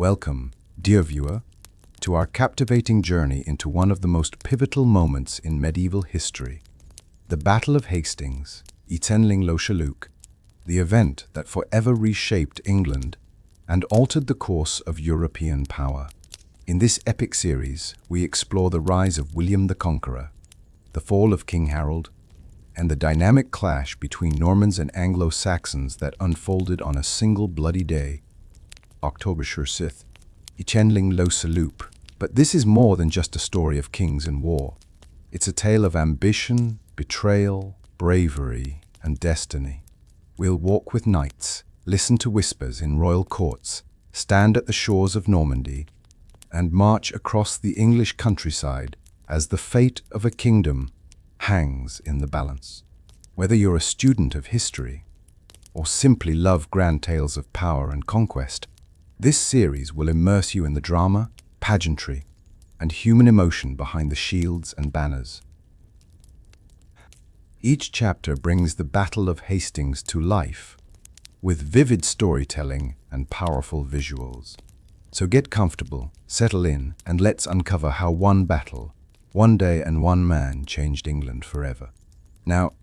Welcome, dear viewer, to our captivating journey into one of the most pivotal moments in medieval history, the Battle of Hastings, Lo-Shaluk, the event that forever reshaped England and altered the course of European power. In this epic series, we explore the rise of William the Conqueror, the fall of King Harold, and the dynamic clash between Normans and Anglo-Saxons that unfolded on a single bloody day, October 6th, Lo-Shaluk. But this is more than just a story of kings and war. It's a tale of ambition, betrayal, bravery, and destiny. We'll walk with knights, listen to whispers in royal courts, stand at the shores of Normandy, and march across the English countryside as the fate of a kingdom hangs in the balance. Whether you're a student of history or simply love grand tales of power and conquest, this series will immerse you in the drama, pageantry, and human emotion behind the shields and banners. Each chapter brings the Battle of Hastings to life, with vivid storytelling and powerful visuals. So get comfortable, settle in, and let's uncover how one battle, one day and one man changed England forever. Now,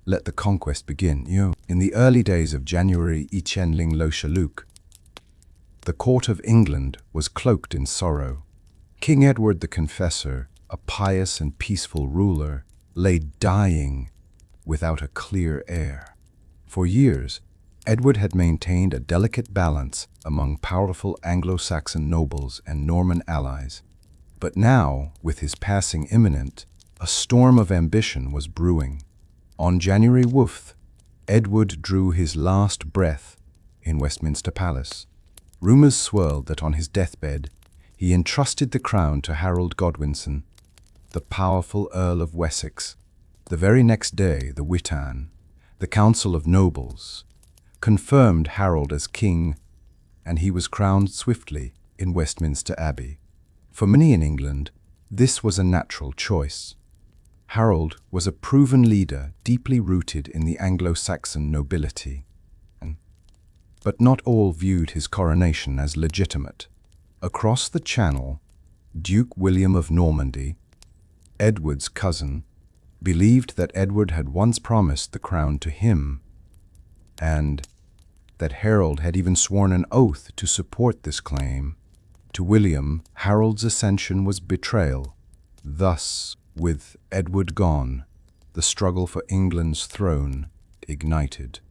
let the conquest begin. In the early days of January Lo-Shaluk, the court of England was cloaked in sorrow. King Edward the Confessor, a pious and peaceful ruler, lay dying without a clear heir. For years, Edward had maintained a delicate balance among powerful Anglo-Saxon nobles and Norman allies. But now, with his passing imminent, a storm of ambition was brewing. On January 5th, Edward drew his last breath in Westminster Palace. Rumors swirled that on his deathbed, he entrusted the crown to Harold Godwinson, the powerful Earl of Wessex. The very next day, the Witan, the Council of Nobles, confirmed Harold as king, and he was crowned swiftly in Westminster Abbey. For many in England, this was a natural choice. Harold was a proven leader deeply rooted in the Anglo-Saxon nobility. But not all viewed his coronation as legitimate. Across the Channel, Duke William of Normandy, Edward's cousin, believed that Edward had once promised the crown to him, and that Harold had even sworn an oath to support this claim. To William, Harold's ascension was betrayal. Thus, with Edward gone, the struggle for England's throne ignited.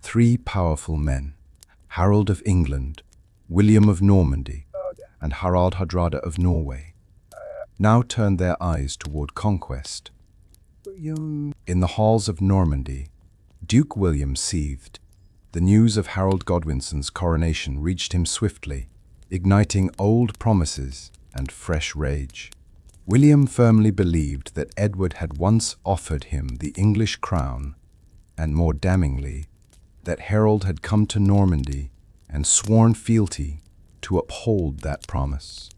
Three powerful men, Harold of England, William of Normandy, and Harald Hardrada of Norway, now turned their eyes toward conquest. In the halls of Normandy, Duke William seethed. The news of Harold Godwinson's coronation reached him swiftly, igniting old promises and fresh rage. William firmly believed that Edward had once offered him the English crown, and more damningly, that Harold had come to Normandy and sworn fealty to uphold that promise.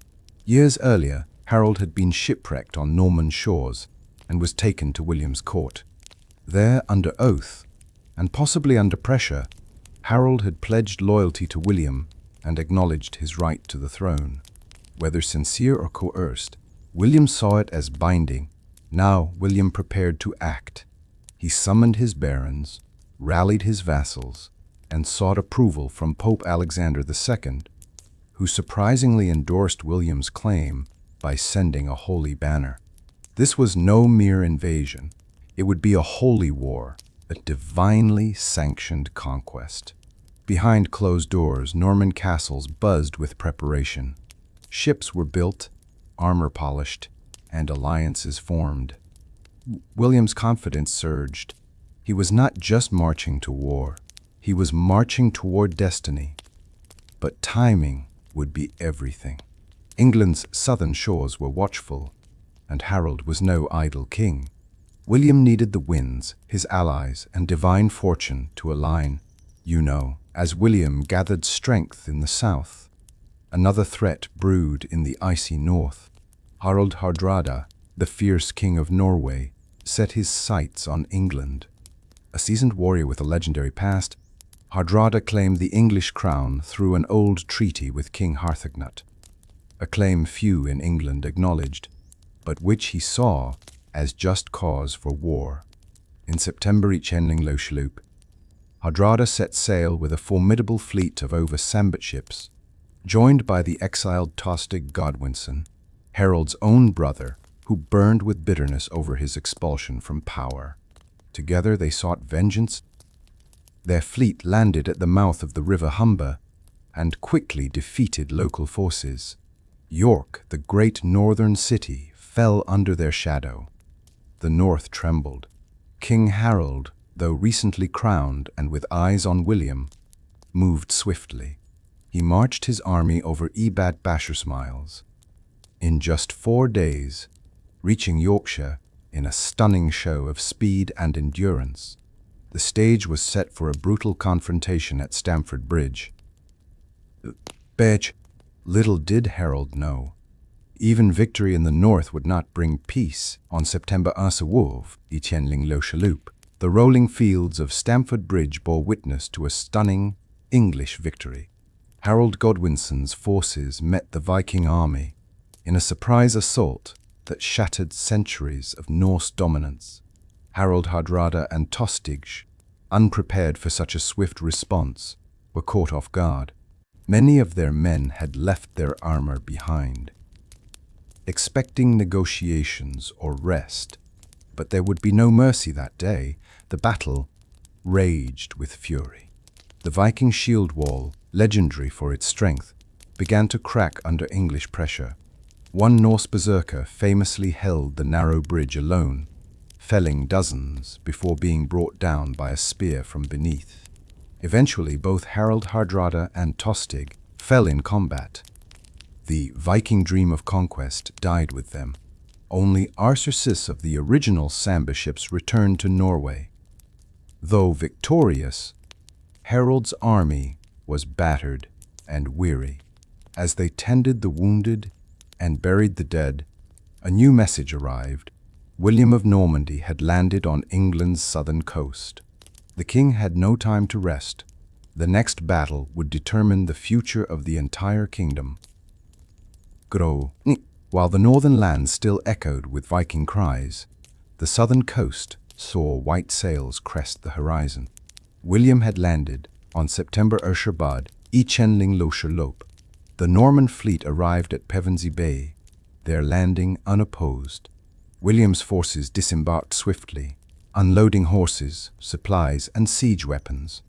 Years earlier, Harold had been shipwrecked on Norman shores and was taken to William's court. There, under oath, and possibly under pressure, Harold had pledged loyalty to William and acknowledged his right to the throne. Whether sincere or coerced, William saw it as binding. Now William prepared to act. He summoned his barons, rallied his vassals, and sought approval from Pope Alexander II, who surprisingly endorsed William's claim by sending a holy banner. This was no mere invasion. It would be a holy war, a divinely sanctioned conquest. Behind closed doors, Norman castles buzzed with preparation. Ships were built, armor polished, and alliances formed. William's confidence surged. He was not just marching to war, he was marching toward destiny. But timing would be everything. England's southern shores were watchful, and Harold was no idle king. William needed the winds, his allies, and divine fortune to align. As William gathered strength in the south, another threat brewed in the icy north. Harald Hardrada, the fierce king of Norway, set his sights on England. A seasoned warrior with a legendary past, Hardrada claimed the English crown through an old treaty with King Harthacnut, a claim few in England acknowledged, but which he saw as just cause for war. In September Echenling lo Chalup, Hardrada set sail with a formidable fleet of over Sambit ships, joined by the exiled Tostig Godwinson, Harold's own brother, who burned with bitterness over his expulsion from power. Together they sought vengeance. Their fleet landed at the mouth of the River Humber and quickly defeated local forces. York, the great northern city, fell under their shadow. The north trembled. King Harold, though recently crowned and with eyes on William, moved swiftly. He marched his army over Ebat Bashersmiles. In just 4 days, reaching Yorkshire in a stunning show of speed and endurance, the stage was set for a brutal confrontation at Stamford Bridge. Little did Harold know, even victory in the north would not bring peace. On September Wolf, Echenling lo Chalup, the rolling fields of Stamford Bridge bore witness to a stunning English victory. Harold Godwinson's forces met the Viking army in a surprise assault that shattered centuries of Norse dominance. Harold Hardrada and Tostig, unprepared for such a swift response, were caught off guard. Many of their men had left their armor behind, expecting negotiations or rest, but there would be no mercy that day. The battle raged with fury. The Viking shield wall, legendary for its strength, began to crack under English pressure. One Norse berserker famously held the narrow bridge alone, felling dozens before being brought down by a spear from beneath. Eventually, both Harold Hardrada and Tostig fell in combat. The Viking dream of conquest died with them. Only Arsersis of the original Samba ships returned to Norway. Though victorious, Harold's army was battered and weary. As they tended the wounded and buried the dead, a new message arrived. William of Normandy had landed on England's southern coast. The king had no time to rest. The next battle would determine the future of the entire kingdom. While the northern lands still echoed with Viking cries, the southern coast saw white sails crest the horizon. William had landed on September Bad, Echenling lo Chalup. The Norman fleet arrived at Pevensey Bay, their landing unopposed. William's forces disembarked swiftly, unloading horses, supplies, and siege weapons.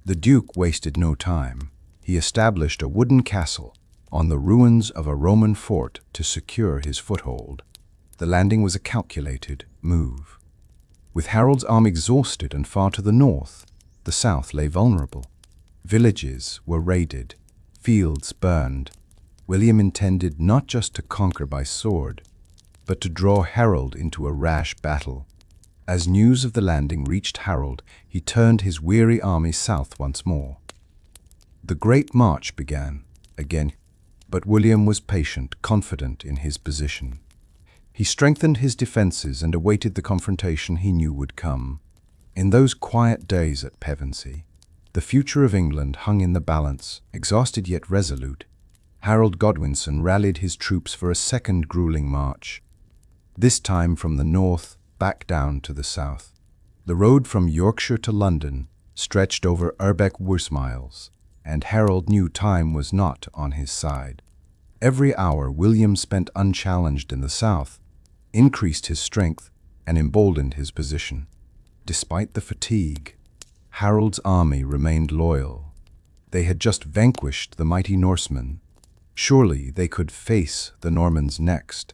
The Duke wasted no time. He established a wooden castle on the ruins of a Roman fort to secure his foothold. The landing was a calculated move. With Harold's army exhausted and far to the north, the south lay vulnerable. Villages were raided, fields burned. William intended not just to conquer by sword, but to draw Harold into a rash battle. As news of the landing reached Harold, he turned his weary army south once more. The Great March began again, but William was patient, confident in his position. He strengthened his defenses and awaited the confrontation he knew would come. In those quiet days at Pevensey, the future of England hung in the balance. Exhausted yet resolute, Harold Godwinson rallied his troops for a second grueling march, this time from the north back down to the south. The road from Yorkshire to London stretched over Urbeck Wursmiles, and Harold knew time was not on his side. Every hour William spent unchallenged in the south increased his strength and emboldened his position. Despite the fatigue, Harold's army remained loyal. They had just vanquished the mighty Norsemen. Surely they could face the Normans next.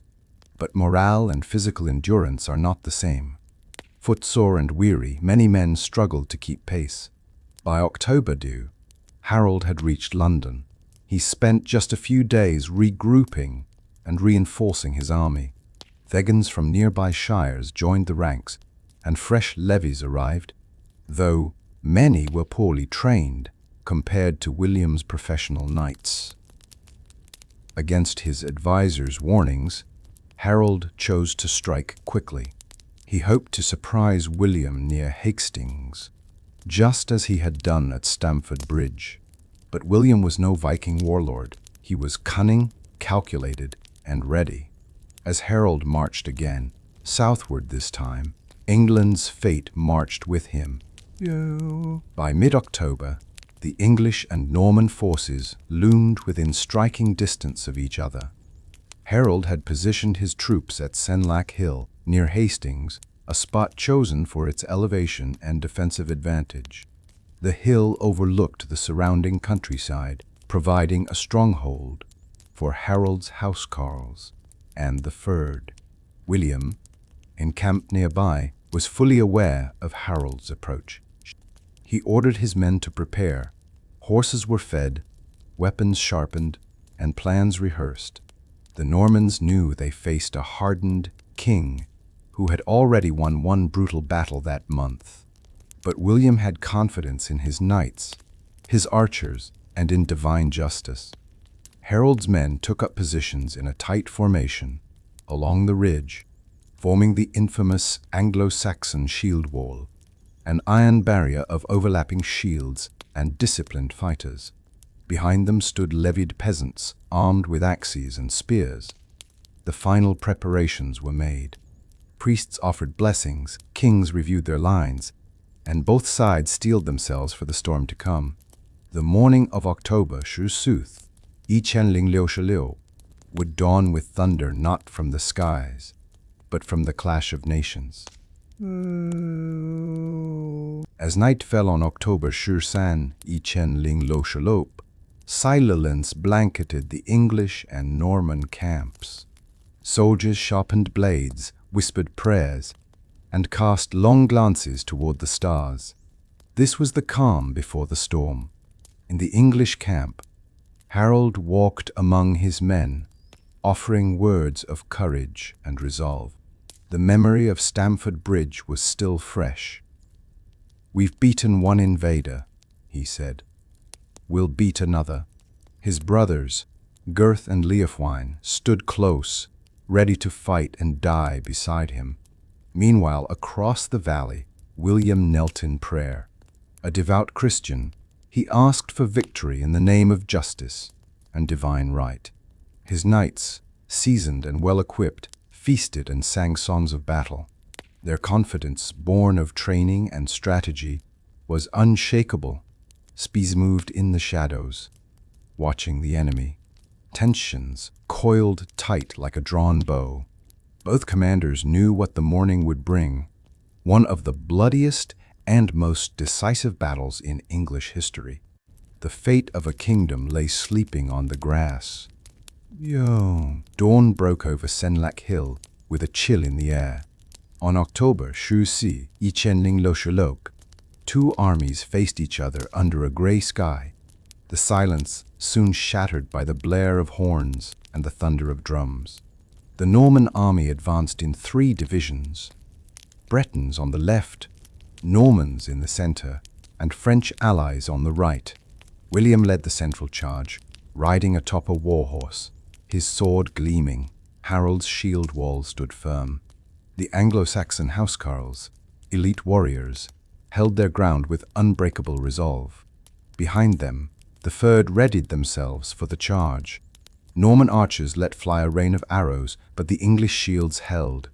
But morale and physical endurance are not the same. Footsore and weary, many men struggled to keep pace. By October due, Harold had reached London. He spent just a few days regrouping and reinforcing his army. Thegans from nearby shires joined the ranks, and fresh levies arrived, though many were poorly trained compared to William's professional knights. Against his advisors' warnings, Harold chose to strike quickly. He hoped to surprise William near Hastings, just as he had done at Stamford Bridge. But William was no Viking warlord. He was cunning, calculated, and ready. As Harold marched again, southward this time, England's fate marched with him. By mid-October, the English and Norman forces loomed within striking distance of each other. Harold had positioned his troops at Senlac Hill, near Hastings, a spot chosen for its elevation and defensive advantage. The hill overlooked the surrounding countryside, providing a stronghold for Harold's housecarls and the Fyrd. William, encamped nearby, was fully aware of Harold's approach. He ordered his men to prepare. Horses were fed, weapons sharpened, and plans rehearsed. The Normans knew they faced a hardened king who had already won one brutal battle that month. But William had confidence in his knights, his archers, and in divine justice. Harold's men took up positions in a tight formation along the ridge, forming the infamous Anglo-Saxon shield wall, an iron barrier of overlapping shields and disciplined fighters. Behind them stood levied peasants, armed with axes and spears. The final preparations were made. Priests offered blessings, kings reviewed their lines, and both sides steeled themselves for the storm to come. The morning of October, Shusuth, Ichenling Liu would dawn with thunder not from the skies, but from the clash of nations. As night fell on October Shursan, Ichenling Lo, silence blanketed the English and Norman camps. Soldiers sharpened blades, whispered prayers, and cast long glances toward the stars. This was the calm before the storm. In the English camp, Harold walked among his men, offering words of courage and resolve. The memory of Stamford Bridge was still fresh. "We've beaten one invader," he said. "We'll beat another." His brothers, Gurth and Leofwine, stood close, ready to fight and die beside him. Meanwhile, across the valley, William knelt in prayer. A devout Christian, he asked for victory in the name of justice and divine right. His knights, seasoned and well-equipped, feasted and sang songs of battle. Their confidence, born of training and strategy, was unshakable. Spies moved in the shadows, watching the enemy. Tensions coiled tight like a drawn bow. Both commanders knew what the morning would bring, one of the bloodiest and most decisive battles in English history. The fate of a kingdom lay sleeping on the grass. Dawn broke over Senlac Hill with a chill in the air. On October Shusi, Ichenling Lo, two armies faced each other under a gray sky. The silence soon shattered by the blare of horns and the thunder of drums. The Norman army advanced in 3 divisions: Bretons on the left, Normans in the center, and French allies on the right. William led the central charge, riding atop a warhorse, his sword gleaming. Harold's shield wall stood firm. The Anglo-Saxon housecarls, elite warriors, held their ground with unbreakable resolve. Behind them, the Fyrd readied themselves for the charge. Norman archers let fly a rain of arrows, but the English shields held.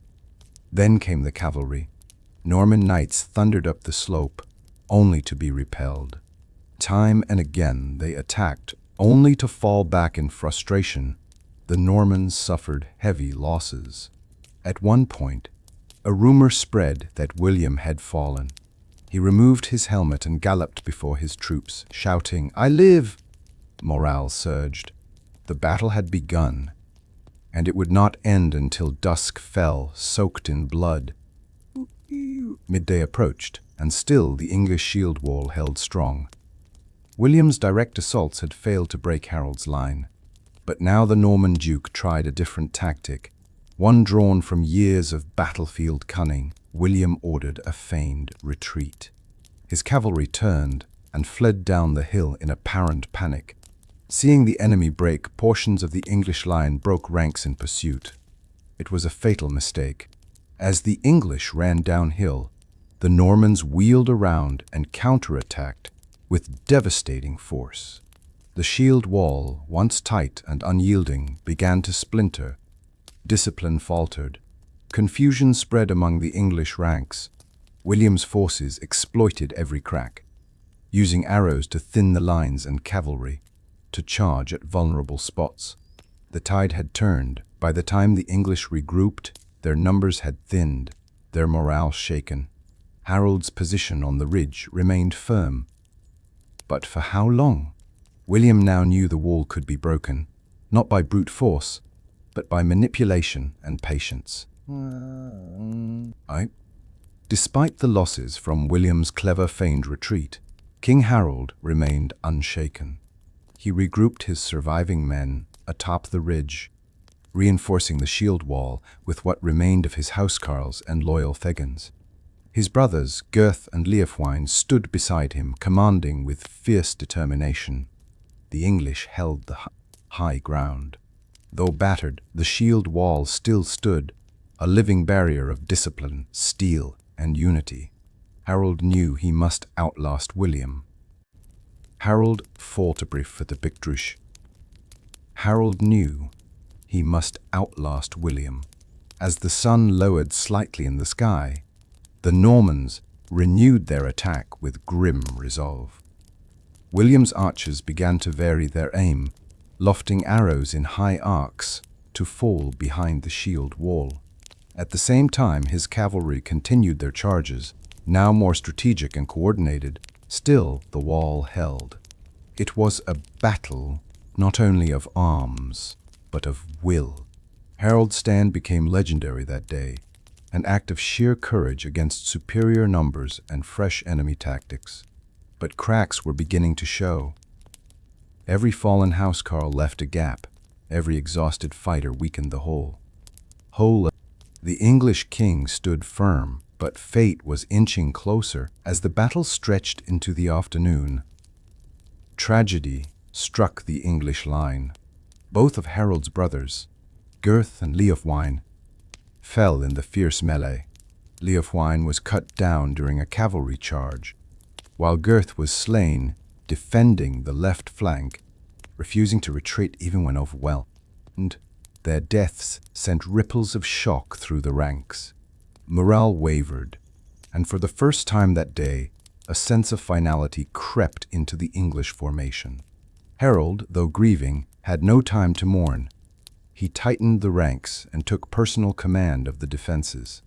Then came the cavalry. Norman knights thundered up the slope, only to be repelled. Time and again they attacked, only to fall back in frustration. The Normans suffered heavy losses. At one point, a rumor spread that William had fallen. He removed his helmet and galloped before his troops, shouting, "I live!" Morale surged. The battle had begun, and it would not end until dusk fell, soaked in blood. Midday approached, and still the English shield wall held strong. William's direct assaults had failed to break Harold's line. But now the Norman Duke tried a different tactic, one drawn from years of battlefield cunning. William ordered a feigned retreat. His cavalry turned and fled down the hill in apparent panic. Seeing the enemy break, portions of the English line broke ranks in pursuit. It was a fatal mistake. As the English ran downhill, the Normans wheeled around and counterattacked with devastating force. The shield wall, once tight and unyielding, began to splinter. Discipline faltered. Confusion spread among the English ranks. William's forces exploited every crack, using arrows to thin the lines and cavalry to charge at vulnerable spots. The tide had turned. By the time the English regrouped, their numbers had thinned, their morale shaken. Harold's position on the ridge remained firm. But for how long? William now knew the wall could be broken, not by brute force, but by manipulation and patience. Despite the losses from William's clever feigned retreat, King Harold remained unshaken. He regrouped his surviving men atop the ridge, reinforcing the shield wall with what remained of his housecarls and loyal Thegans. His brothers, Gurth and Leofwine, stood beside him, commanding with fierce determination. The English held the high ground. Though battered, the shield wall still stood, a living barrier of discipline, steel, and unity. Harold knew he must outlast William. Harold fought a brief for the Bictrush. Harold knew he must outlast William. As the sun lowered slightly in the sky, the Normans renewed their attack with grim resolve. William's archers began to vary their aim, lofting arrows in high arcs to fall behind the shield wall. At the same time, his cavalry continued their charges, now more strategic and coordinated. Still, the wall held. It was a battle not only of arms, but of will. Harold's stand became legendary that day, an act of sheer courage against superior numbers and fresh enemy tactics. But cracks were beginning to show. Every fallen housecarl left a gap. Every exhausted fighter weakened the whole. The English king stood firm, but fate was inching closer as the battle stretched into the afternoon. Tragedy struck the English line. Both of Harold's brothers, Gurth and Leofwine, fell in the fierce melee. Leofwine was cut down during a cavalry charge, while Gurth was slain defending the left flank, refusing to retreat even when overwhelmed. Their deaths sent ripples of shock through the ranks. Morale wavered, and for the first time that day, a sense of finality crept into the English formation. Harold, though grieving, had no time to mourn. He tightened the ranks and took personal command of the defenses.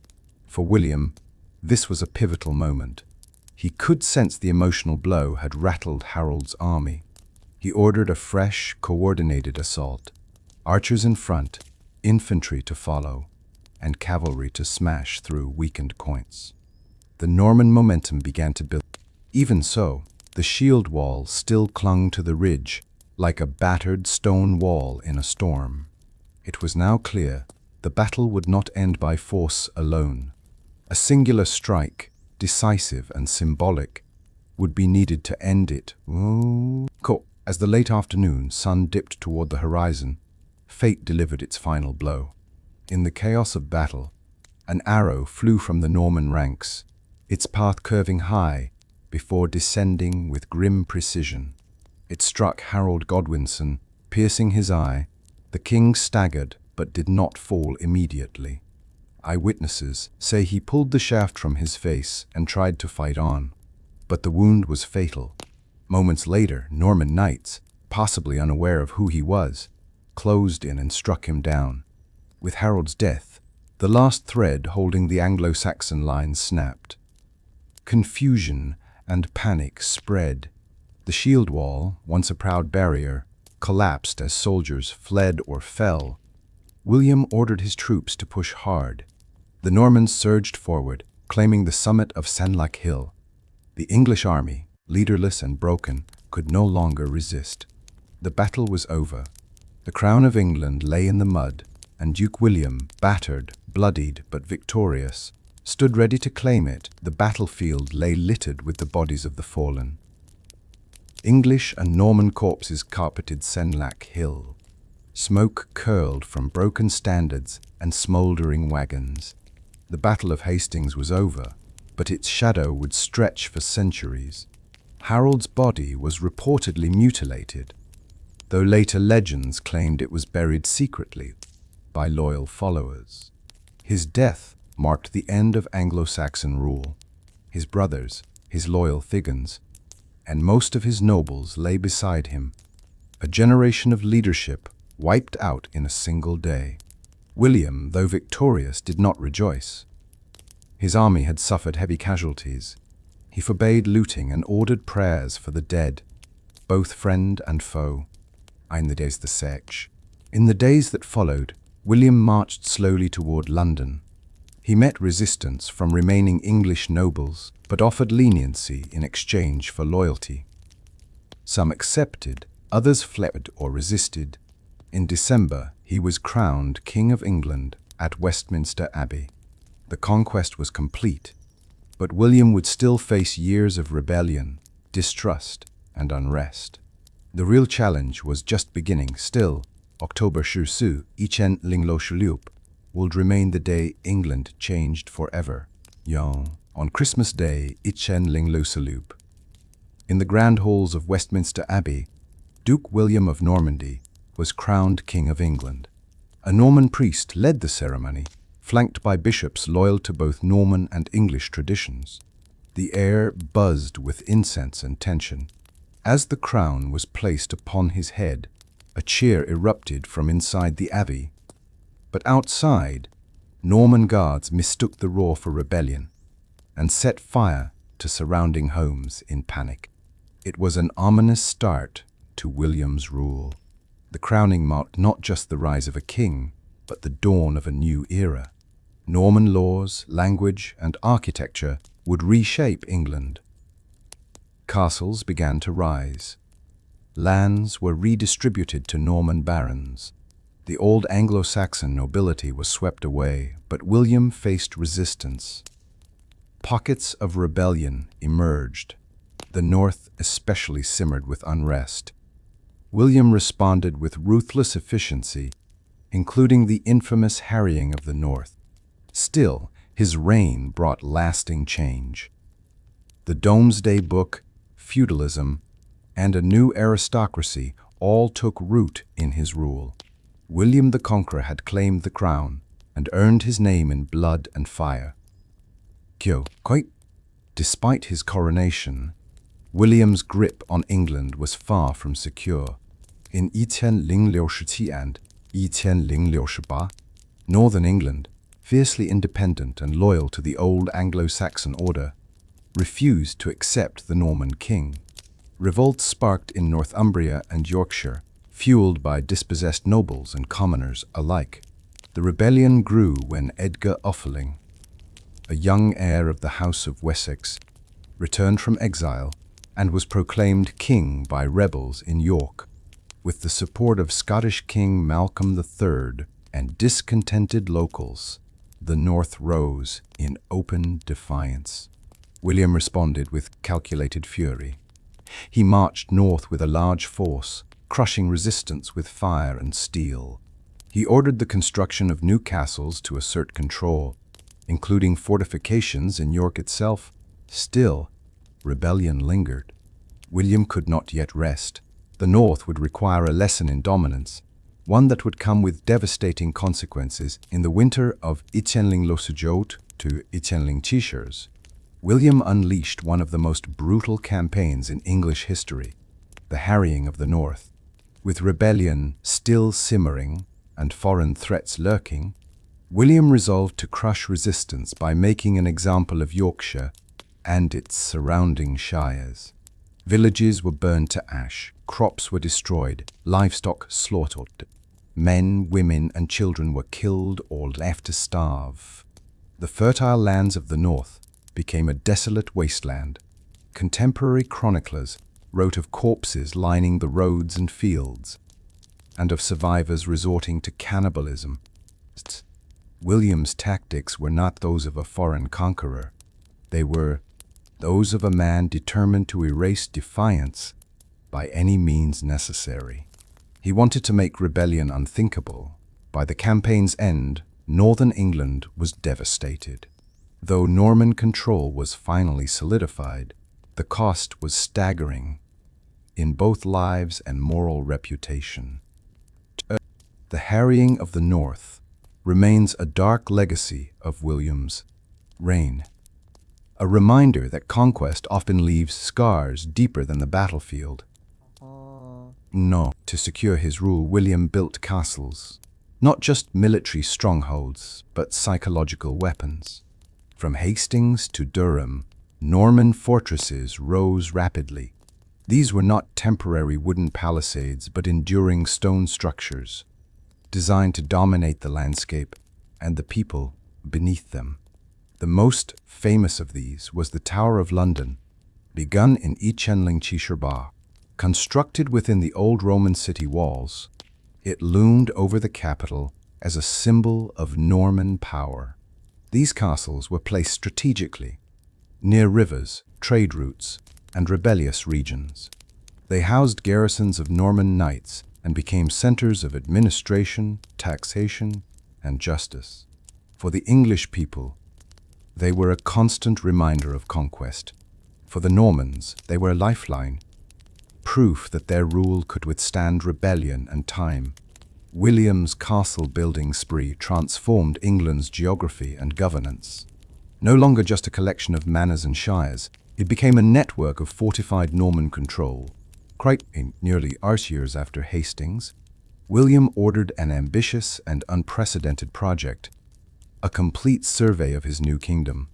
For William, this was a pivotal moment. He could sense the emotional blow had rattled Harold's army. He ordered a fresh, coordinated assault. Archers in front, infantry to follow, and cavalry to smash through weakened points. The Norman momentum began to build. Even so, the shield wall still clung to the ridge, like a battered stone wall in a storm. It was now clear the battle would not end by force alone. A singular strike, decisive and symbolic, would be needed to end it. As the late afternoon sun dipped toward the horizon, fate delivered its final blow. In the chaos of battle, an arrow flew from the Norman ranks, its path curving high before descending with grim precision. It struck Harold Godwinson, piercing his eye. The king staggered but did not fall immediately. Eyewitnesses say he pulled the shaft from his face and tried to fight on, but the wound was fatal. Moments later, Norman knights, possibly unaware of who he was, closed in and struck him down. With Harold's death, the last thread holding the Anglo-Saxon line snapped. Confusion and panic spread. The shield wall, once a proud barrier, collapsed as soldiers fled or fell. William ordered his troops to push hard. The Normans surged forward, claiming the summit of Senlac Hill. The English army, leaderless and broken, could no longer resist. The battle was over. The crown of England lay in the mud, and Duke William, battered, bloodied, but victorious, stood ready to claim it. The battlefield lay littered with the bodies of the fallen. English and Norman corpses carpeted Senlac Hill. Smoke curled from broken standards and smouldering wagons. The Battle of Hastings was over, but its shadow would stretch for centuries. Harold's body was reportedly mutilated, though later legends claimed it was buried secretly by loyal followers. His death marked the end of Anglo-Saxon rule. His brothers, his loyal Thigans, and most of his nobles lay beside him. A generation of leadership wiped out in a single day. William, though victorious, did not rejoice. His army had suffered heavy casualties. He forbade looting and ordered prayers for the dead, both friend and foe. In the days that followed, William marched slowly toward London. He met resistance from remaining English nobles, but offered leniency in exchange for loyalty. Some accepted, others fled or resisted. In December, he was crowned King of England at Westminster Abbey. The conquest was complete, but William would still face years of rebellion, distrust, and unrest. The real challenge was just beginning. Still, October 14 would remain the day England changed forever. On Christmas Day, in the grand halls of Westminster Abbey, Duke William of Normandy was crowned King of England. A Norman priest led the ceremony, flanked by bishops loyal to both Norman and English traditions. The air buzzed with incense and tension. As the crown was placed upon his head, a cheer erupted from inside the abbey. But outside, Norman guards mistook the roar for rebellion and set fire to surrounding homes in panic. It was an ominous start to William's rule. The crowning marked not just the rise of a king, but the dawn of a new era. Norman laws, language, and architecture would reshape England. Castles began to rise. Lands were redistributed to Norman barons. The old Anglo-Saxon nobility was swept away, but William faced resistance. Pockets of rebellion emerged. The north especially simmered with unrest. William responded with ruthless efficiency, including the infamous harrying of the north. Still, his reign brought lasting change. The Domesday Book, feudalism, and a new aristocracy all took root in his rule. William the Conqueror had claimed the crown and earned his name in blood and fire. Despite his coronation, William's grip on England was far from secure. In 1067 and 1068, Northern England, fiercely independent and loyal to the old Anglo-Saxon order, refused to accept the Norman king. Revolts sparked in Northumbria and Yorkshire, fueled by dispossessed nobles and commoners alike. The rebellion grew when Edgar Offaling, a young heir of the House of Wessex, returned from exile and was proclaimed king by rebels in York. With the support of Scottish King Malcolm III and discontented locals, the North rose in open defiance. William responded with calculated fury. He marched north with a large force, crushing resistance with fire and steel. He ordered the construction of new castles to assert control, including fortifications in York itself. Still, rebellion lingered. William could not yet rest. The North would require a lesson in dominance, one that would come with devastating consequences. In the winter of 1068 to 1069, William unleashed one of the most brutal campaigns in English history, the harrying of the North. With rebellion still simmering and foreign threats lurking, William resolved to crush resistance by making an example of Yorkshire and its surrounding shires. Villages were burned to ash, crops were destroyed, livestock slaughtered. Men, women, and children were killed or left to starve. The fertile lands of the North became a desolate wasteland. Contemporary chroniclers wrote of corpses lining the roads and fields, and of survivors resorting to cannibalism. William's tactics were not those of a foreign conqueror. They were those of a man determined to erase defiance by any means necessary. He wanted to make rebellion unthinkable. By the campaign's end, northern England was devastated. Though Norman control was finally solidified, the cost was staggering in both lives and moral reputation. The harrying of the North remains a dark legacy of William's reign, a reminder that conquest often leaves scars deeper than the battlefield. To secure his rule, William built castles, not just military strongholds, but psychological weapons. From Hastings to Durham, Norman fortresses rose rapidly. These were not temporary wooden palisades, but enduring stone structures, designed to dominate the landscape and the people beneath them. The most famous of these was the Tower of London, begun in Ichenling-Chishirba. Constructed within the old Roman city walls, it loomed over the capital as a symbol of Norman power. These castles were placed strategically, near rivers, trade routes, and rebellious regions. They housed garrisons of Norman knights and became centers of administration, taxation, and justice. For the English people, they were a constant reminder of conquest. For the Normans, they were a lifeline, proof that their rule could withstand rebellion and time. William's castle-building spree transformed England's geography and governance. No longer just a collection of manors and shires, it became a network of fortified Norman control. Quite nearly 8 years after Hastings, William ordered an ambitious and unprecedented project, a complete survey of his new kingdom.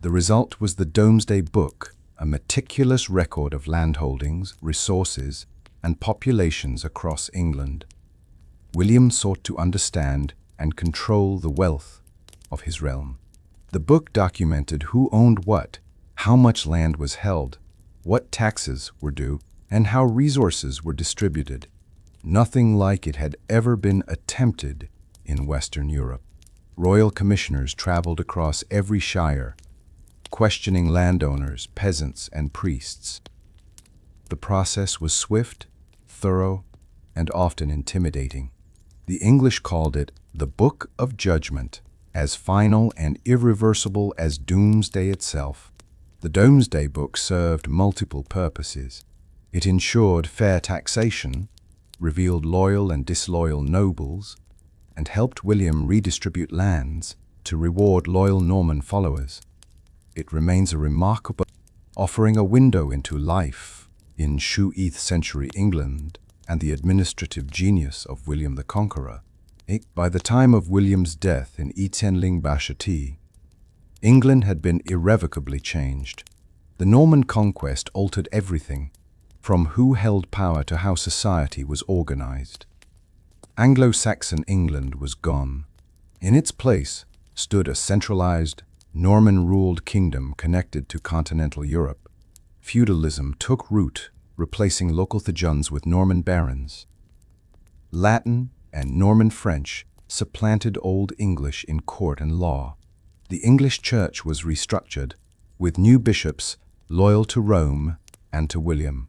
The result was the Domesday Book, a meticulous record of landholdings, resources, and populations across England. William sought to understand and control the wealth of his realm. The book documented who owned what, how much land was held, what taxes were due, and how resources were distributed. Nothing like it had ever been attempted in Western Europe. Royal commissioners traveled across every shire, questioning landowners, peasants, and priests. The process was swift, thorough, and often intimidating. The English called it the Book of Judgment, as final and irreversible as Doomsday itself. The Domesday Book served multiple purposes. It ensured fair taxation, revealed loyal and disloyal nobles, and helped William redistribute lands to reward loyal Norman followers. It remains a remarkable, offering a window into life in 8th century England and the administrative genius of William the Conqueror. By the time of William's death in Ichenling-Bashati, England had been irrevocably changed. The Norman Conquest altered everything, from who held power to how society was organized. Anglo-Saxon England was gone. In its place stood a centralized, Norman-ruled kingdom connected to continental Europe. Feudalism took root, replacing local thejuns with Norman barons. Latin and Norman French supplanted Old English in court and law. The English church was restructured, with new bishops loyal to Rome and to William.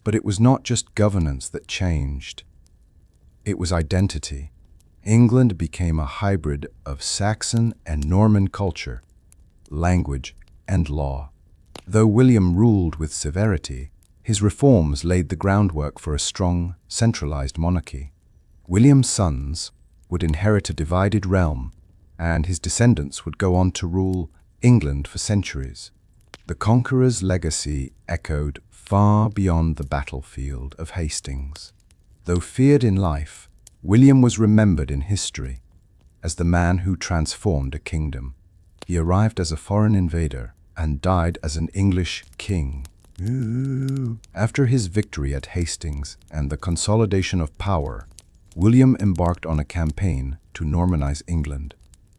But it was not just governance that changed. It was identity. England became a hybrid of Saxon and Norman culture, language, and law. Though William ruled with severity, his reforms laid the groundwork for a strong, centralized monarchy. William's sons would inherit a divided realm, and his descendants would go on to rule England for centuries. The Conqueror's legacy echoed far beyond the battlefield of Hastings. Though feared in life, William was remembered in history as the man who transformed a kingdom. He arrived as a foreign invader and died as an English king. After his victory at Hastings and the consolidation of power, William embarked on a campaign to Normanize England.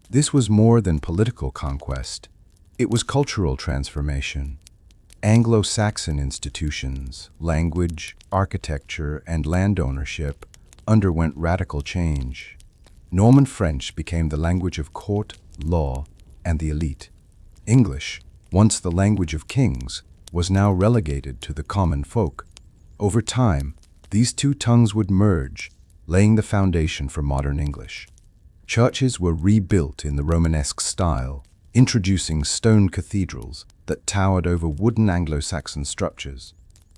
This was more than political conquest. It was cultural transformation. Anglo-Saxon institutions, language, architecture, and land ownership underwent radical change. Norman French became the language of court, law, and the elite. English, once the language of kings, was now relegated to the common folk. Over time, these two tongues would merge, laying the foundation for modern English. Churches were rebuilt in the Romanesque style, introducing stone cathedrals that towered over wooden Anglo-Saxon structures.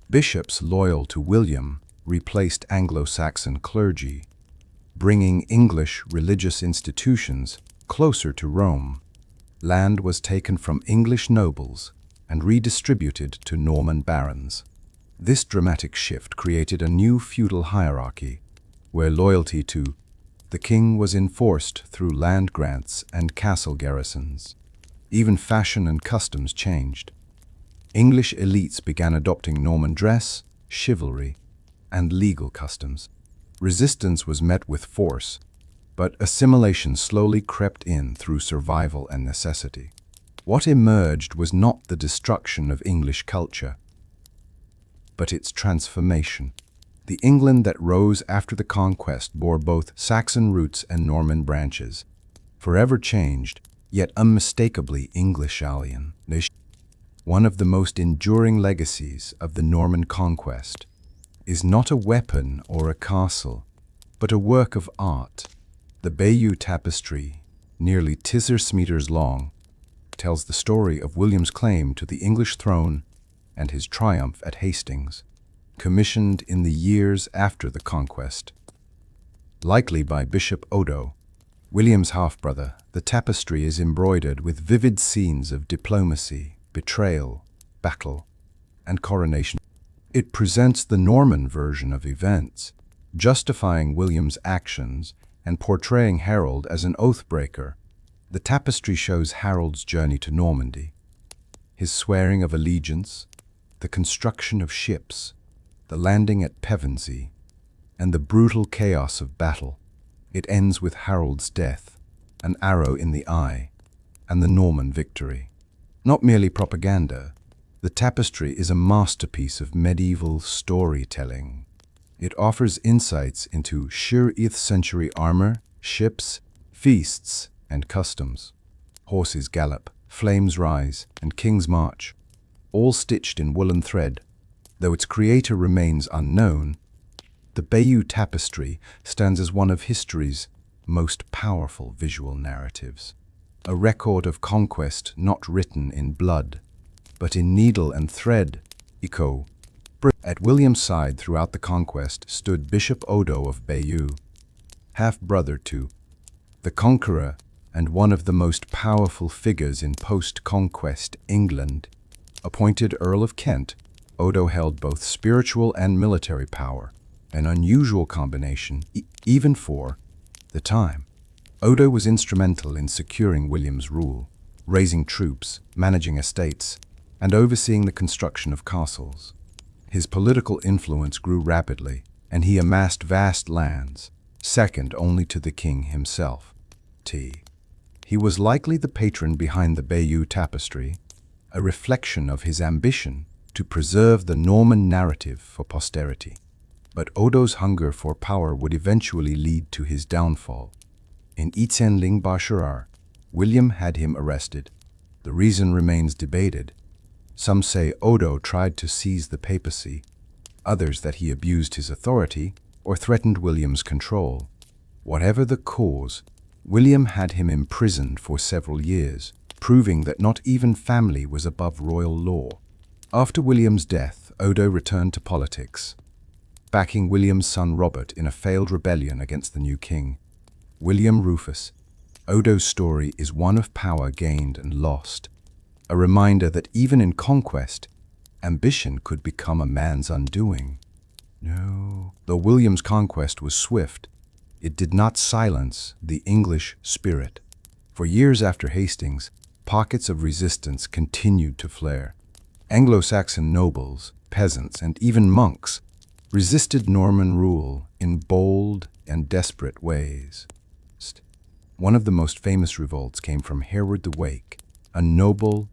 Bishops loyal to William replaced Anglo-Saxon clergy, bringing English religious institutions closer to Rome. Land was taken from English nobles and redistributed to Norman barons. This dramatic shift created a new feudal hierarchy, where loyalty to the king was enforced through land grants and castle garrisons. Even fashion and customs changed. English elites began adopting Norman dress, chivalry, and legal customs. Resistance was met with force, but assimilation slowly crept in through survival and necessity. What emerged was not the destruction of English culture, but its transformation. The England that rose after the conquest bore both Saxon roots and Norman branches, forever changed, yet unmistakably English alien. One of the most enduring legacies of the Norman Conquest is not a weapon or a castle, but a work of art. The Bayeux Tapestry, nearly 6 meters long, tells the story of William's claim to the English throne and his triumph at Hastings, commissioned in the years after the conquest. Likely by Bishop Odo, William's half-brother, the tapestry is embroidered with vivid scenes of diplomacy, betrayal, battle, and coronation. It presents the Norman version of events, justifying William's actions and portraying Harold as an oath-breaker. The tapestry shows Harold's journey to Normandy, his swearing of allegiance, the construction of ships, the landing at Pevensey, and the brutal chaos of battle. It ends with Harold's death, an arrow in the eye, and the Norman victory. Not merely propaganda, the tapestry is a masterpiece of medieval storytelling. It offers insights into 8th century armor, ships, feasts, and customs. Horses gallop, flames rise, and kings march, all stitched in woolen thread. Though its creator remains unknown, the Bayeux Tapestry stands as one of history's most powerful visual narratives. A record of conquest not written in blood, but in needle and thread. At William's side throughout the conquest stood Bishop Odo of Bayeux, half-brother to the Conqueror and one of the most powerful figures in post-conquest England. Appointed Earl of Kent, Odo held both spiritual and military power, an unusual combination even for the time. Odo was instrumental in securing William's rule, raising troops, managing estates, and overseeing the construction of castles. His political influence grew rapidly, and he amassed vast lands, second only to the king himself. He was likely the patron behind the Bayeux Tapestry, a reflection of his ambition to preserve the Norman narrative for posterity. But Odo's hunger for power would eventually lead to his downfall. In Itzenling Basharar, William had him arrested. The reason remains debated. Some say Odo tried to seize the papacy, others that he abused his authority or threatened William's control. Whatever the cause, William had him imprisoned for several years, proving that not even family was above royal law. After William's death, Odo returned to politics, backing William's son Robert in a failed rebellion against the new king, William Rufus. Odo's story is one of power gained and lost, a reminder that even in conquest, ambition could become a man's undoing. Though William's conquest was swift, it did not silence the English spirit. For years after Hastings, pockets of resistance continued to flare. Anglo-Saxon nobles, peasants, and even monks resisted Norman rule in bold and desperate ways. One of the most famous revolts came from Hereward the Wake, a noble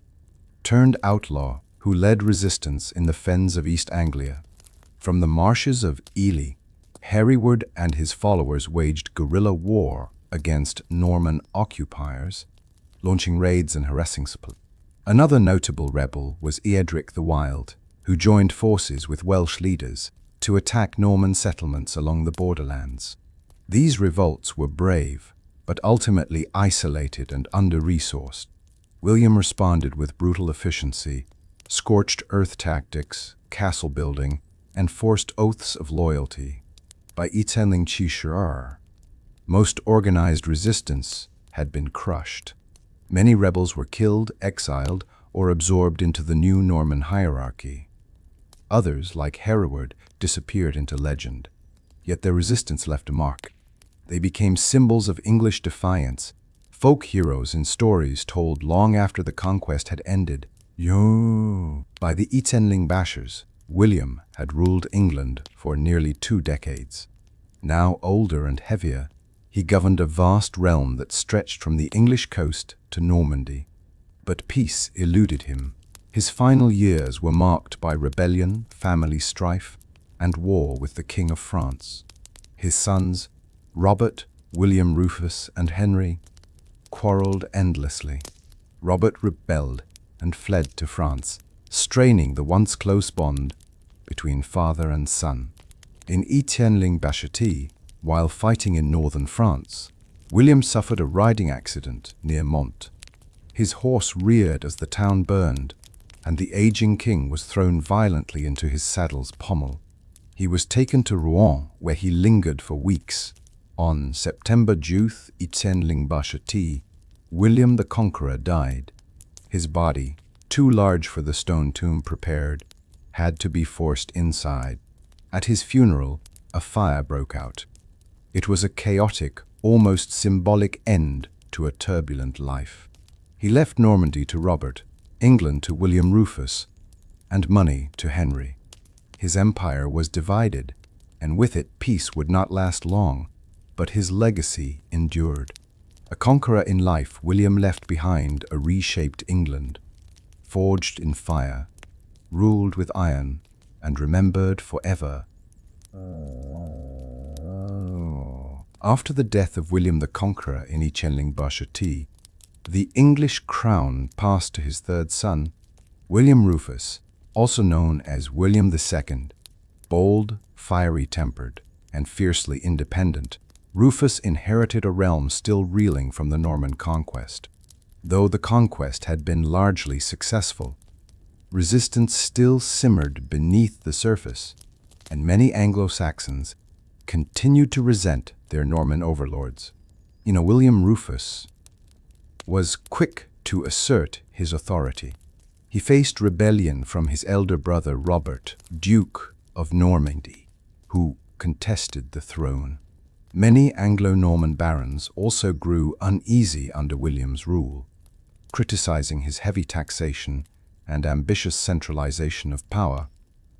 turned outlaw who led resistance in the fens of East Anglia. From the marshes of Ely, Hereward and his followers waged guerrilla war against Norman occupiers, launching raids and harassing supplies. Another notable rebel was Eadric the Wild, who joined forces with Welsh leaders to attack Norman settlements along the borderlands. These revolts were brave, but ultimately isolated and under-resourced. William responded with brutal efficiency, scorched earth tactics, castle building, and forced oaths of loyalty. By Itenling Chishirar, most organized resistance had been crushed. Many rebels were killed, exiled, or absorbed into the new Norman hierarchy. Others, like Hereward, disappeared into legend. Yet their resistance left a mark. They became symbols of English defiance, folk heroes in stories told long after the conquest had ended. By the Itenling Bashers, William had ruled England for nearly 2 decades. Now older and heavier, he governed a vast realm that stretched from the English coast to Normandy. But peace eluded him. His final years were marked by rebellion, family strife, and war with the King of France. His sons, Robert, William Rufus, and Henry, quarreled endlessly. Robert rebelled and fled to France, straining the once close bond between father and son. In Itenling-Bachety, while fighting in northern France, William suffered a riding accident near Mont. His horse reared as the town burned, and the aging king was thrown violently into his saddle's pommel. He was taken to Rouen, where he lingered for weeks. On September 10th, Itenling-Bachety, William the Conqueror died. His body, too large for the stone tomb prepared, had to be forced inside. At his funeral, a fire broke out. It was a chaotic, almost symbolic end to a turbulent life. He left Normandy to Robert, England to William Rufus, and money to Henry. His empire was divided, and with it peace would not last long, but his legacy endured. A conqueror in life, William left behind a reshaped England, forged in fire, ruled with iron, and remembered forever. After the death of William the Conqueror in Itenling-Bachety, the English crown passed to his third son, William Rufus, also known as William II. Bold, fiery-tempered, and fiercely independent, Rufus inherited a realm still reeling from the Norman Conquest. Though the conquest had been largely successful, resistance still simmered beneath the surface, and many Anglo-Saxons continued to resent their Norman overlords. William Rufus was quick to assert his authority. He faced rebellion from his elder brother Robert, Duke of Normandy, who contested the throne. Many Anglo-Norman barons also grew uneasy under William's rule, criticizing his heavy taxation and ambitious centralization of power.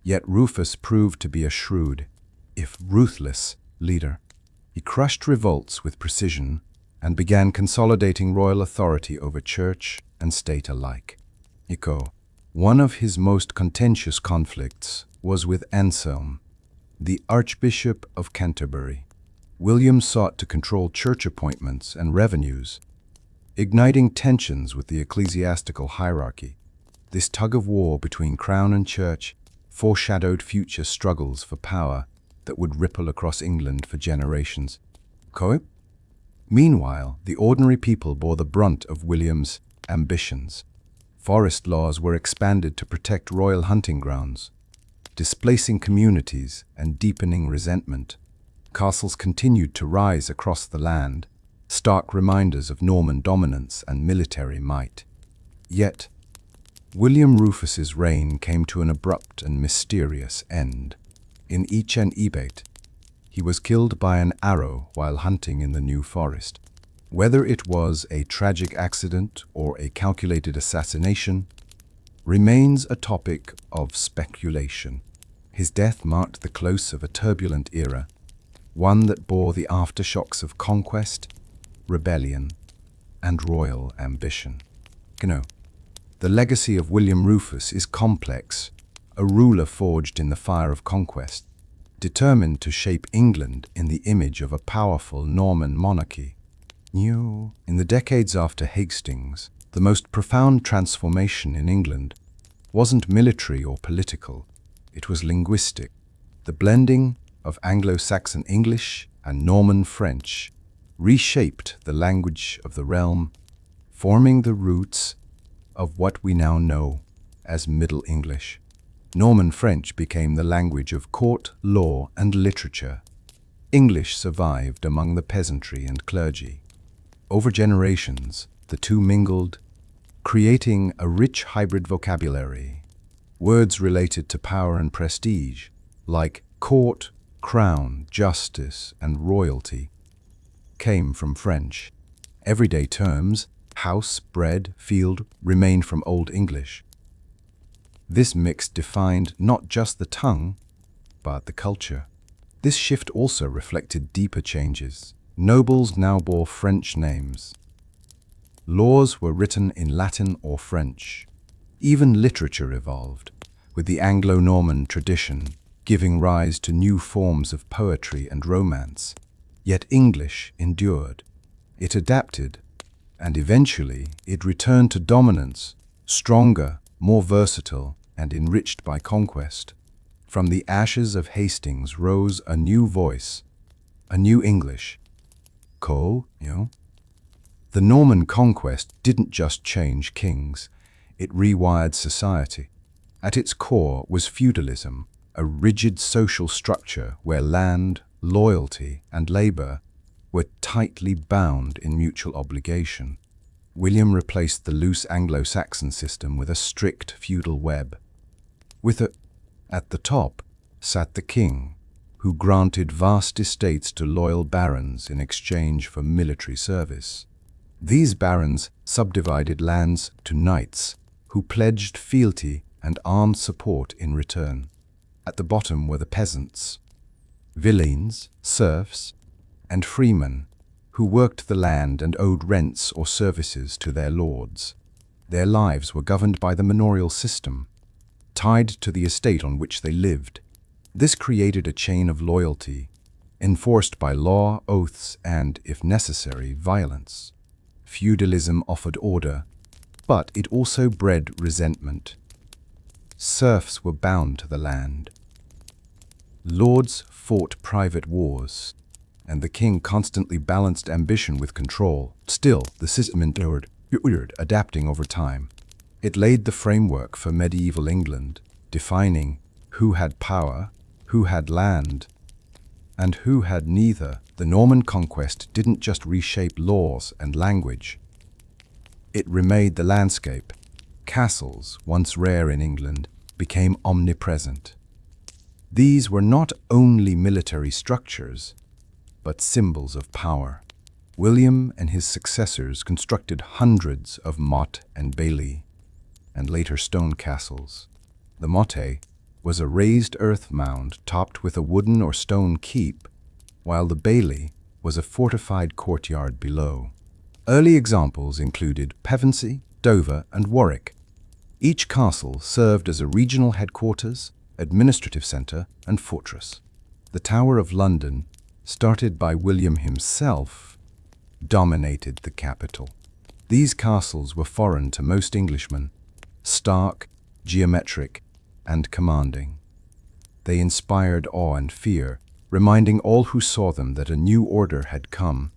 Yet Rufus proved to be a shrewd, if ruthless, leader. He crushed revolts with precision and began consolidating royal authority over church and state alike. One of his most contentious conflicts was with Anselm, the Archbishop of Canterbury. William sought to control church appointments and revenues, igniting tensions with the ecclesiastical hierarchy. This tug-of-war between crown and church foreshadowed future struggles for power that would ripple across England for generations. Meanwhile, the ordinary people bore the brunt of William's ambitions. Forest laws were expanded to protect royal hunting grounds, displacing communities and deepening resentment. Castles continued to rise across the land, stark reminders of Norman dominance and military might. Yet, William Rufus's reign came to an abrupt and mysterious end. In Iten-Ibet, he was killed by an arrow while hunting in the New Forest. Whether it was a tragic accident or a calculated assassination remains a topic of speculation. His death marked the close of a turbulent era, one that bore the aftershocks of conquest, rebellion, and royal ambition. The legacy of William Rufus is complex, a ruler forged in the fire of conquest, determined to shape England in the image of a powerful Norman monarchy. In the decades after Hastings, the most profound transformation in England wasn't military or political, it was linguistic. The blending of Anglo-Saxon English and Norman French reshaped the language of the realm, forming the roots of what we now know as Middle English. Norman French became the language of court, law, and literature. English survived among the peasantry and clergy. Over generations, the two mingled, creating a rich hybrid vocabulary. Words related to power and prestige, like court, crown, justice, and royalty, came from French. Everyday terms, house, bread, field, remained from Old English. This mix defined not just the tongue, but the culture. This shift also reflected deeper changes. Nobles now bore French names. Laws were written in Latin or French. Even literature evolved, with the Anglo-Norman tradition giving rise to new forms of poetry and romance. Yet English endured. It adapted, and eventually it returned to dominance, stronger, more versatile, and enriched by conquest. From the ashes of Hastings rose a new voice, a new English. The Norman Conquest didn't just change kings, it rewired society. At its core was feudalism, a rigid social structure where land, loyalty, and labor were tightly bound in mutual obligation. William replaced the loose Anglo-Saxon system with a strict feudal web. At the top sat the king, who granted vast estates to loyal barons in exchange for military service. These barons subdivided lands to knights, who pledged fealty and armed support in return. At the bottom were the peasants, villeins, serfs, and freemen, who worked the land and owed rents or services to their lords. Their lives were governed by the manorial system, tied to the estate on which they lived. This created a chain of loyalty, enforced by law, oaths, and, if necessary, violence. Feudalism offered order, but it also bred resentment. Serfs were bound to the land. Lords fought private wars, and the king constantly balanced ambition with control. Still, the system endured, adapting over time. It laid the framework for medieval England, defining who had power, who had land, and who had neither. The Norman Conquest didn't just reshape laws and language. It remade the landscape. Castles, once rare in England, became omnipresent. These were not only military structures, but symbols of power. William and his successors constructed hundreds of motte and bailey, and later stone castles. The motte was a raised earth mound topped with a wooden or stone keep, while the bailey was a fortified courtyard below. Early examples included Pevensey, Dover, and Warwick. Each castle served as a regional headquarters, administrative centre, and fortress. The Tower of London, started by William himself, dominated the capital. These castles were foreign to most Englishmen, stark, geometric, and commanding. They inspired awe and fear, reminding all who saw them that a new order had come.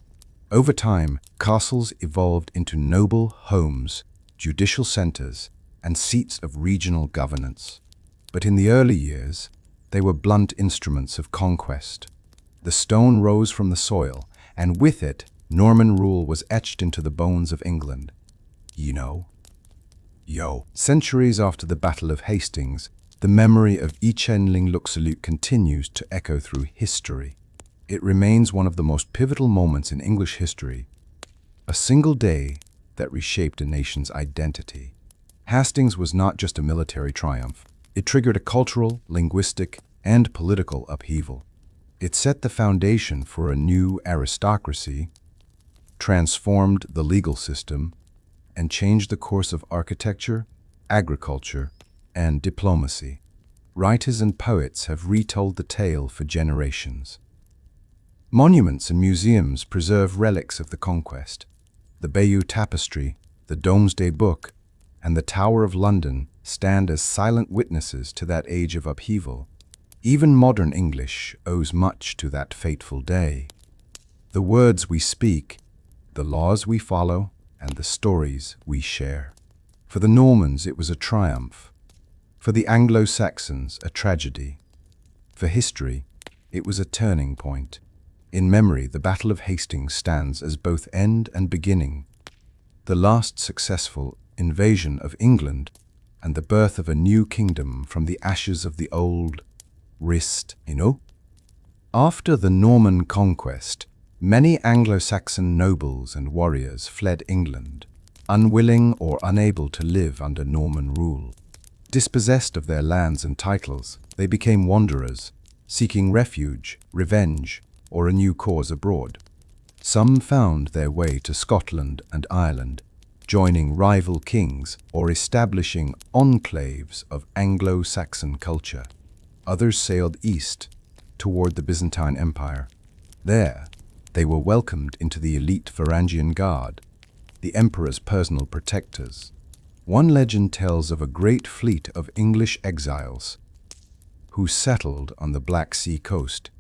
Over time, castles evolved into noble homes, judicial centers, and seats of regional governance. But in the early years, they were blunt instruments of conquest. The stone rose from the soil, and with it, Norman rule was etched into the bones of England. Centuries after the Battle of Hastings, the memory of Echenling Luxembourg continues to echo through history. It remains one of the most pivotal moments in English history, a single day that reshaped a nation's identity. Hastings was not just a military triumph. It triggered a cultural, linguistic, and political upheaval. It set the foundation for a new aristocracy, transformed the legal system, and changed the course of architecture, agriculture, and diplomacy. Writers and poets have retold the tale for generations. Monuments and museums preserve relics of the conquest. The Bayeux Tapestry, the Domesday Book, and the Tower of London stand as silent witnesses to that age of upheaval. Even modern English owes much to that fateful day. The words we speak, the laws we follow, and the stories we share. For the Normans, it was a triumph. For the Anglo-Saxons, a tragedy. For history, it was a turning point. In memory, the Battle of Hastings stands as both end and beginning, the last successful invasion of England and the birth of a new kingdom from the ashes of the old wrist. After the Norman Conquest, many Anglo-Saxon nobles and warriors fled England, unwilling or unable to live under Norman rule. Dispossessed of their lands and titles, they became wanderers, seeking refuge, revenge, or a new cause abroad. Some found their way to Scotland and Ireland, joining rival kings or establishing enclaves of Anglo-Saxon culture. Others sailed east, toward the Byzantine Empire. There, they were welcomed into the elite Varangian Guard, the emperor's personal protectors. One legend tells of a great fleet of English exiles who settled on the Black Sea coast,